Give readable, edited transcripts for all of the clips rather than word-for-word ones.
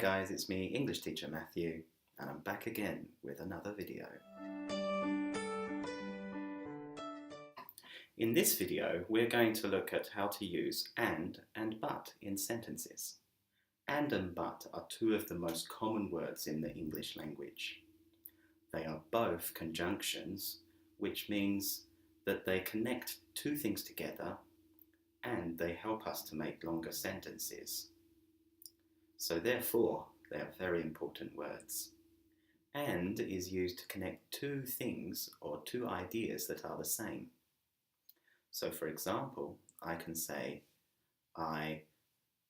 guys, it's me, English teacher Matthew, and I'm back again with another video. In this video, we're going to look at how to use and but in sentences. And but are two of the most common words in the English language. They are both conjunctions, which means that they connect two things together and they help us to make longer sentences. So therefore, they are very important words. And is used to connect two things or two ideas that are the same. So for example, I can say, I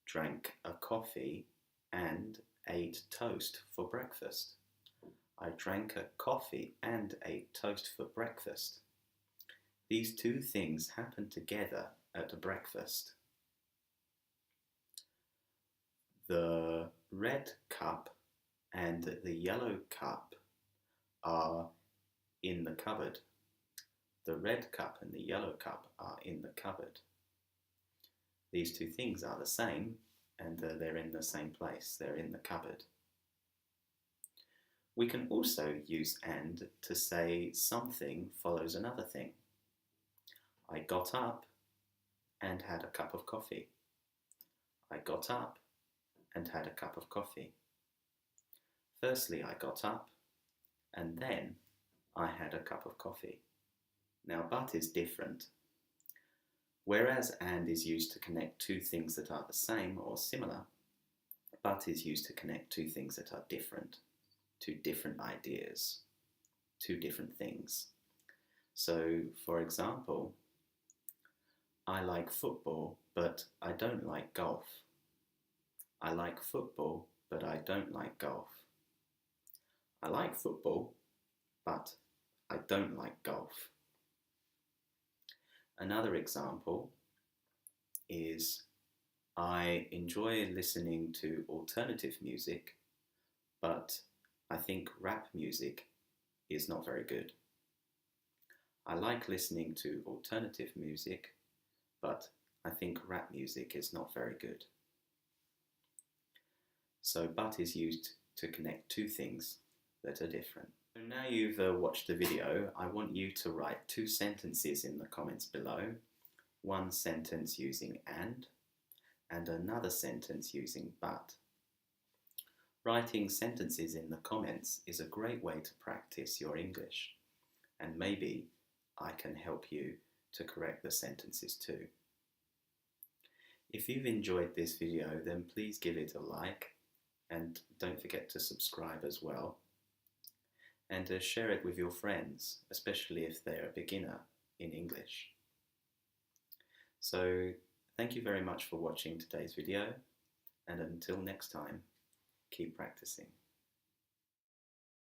drank a coffee and ate toast for breakfast. I drank a coffee and ate toast for breakfast. These two things happen together at a breakfast. The red cup and the yellow cup are in the cupboard. The red cup and the yellow cup are in the cupboard. These two things are the same and they're in the same place. They're in the cupboard. We can also use and to say something follows another thing. I got up and had a cup of coffee. I got up and had a cup of coffee. Firstly, I got up and then I had a cup of coffee. Now, but is different. Whereas and is used to connect two things that are the same or similar, but is used to connect two things that are different, two different ideas, two different things. So, for example, I like football, but I don't like golf. I like football, but I don't like golf. I like football, but I don't like golf. Another example is I enjoy listening to alternative music, but I think rap music is not very good. I like listening to alternative music, but I think rap music is not very good. So but is used to connect two things that are different. So now you've watched the video, I want you to write two sentences in the comments below. One sentence using and another sentence using but. Writing sentences in the comments is a great way to practice your English, and maybe I can help you to correct the sentences too. If you've enjoyed this video, then please give it a like and don't forget to subscribe as well. And share it with your friends, especially if they're a beginner in English. So thank you very much for watching today's video, and until next time, keep practicing.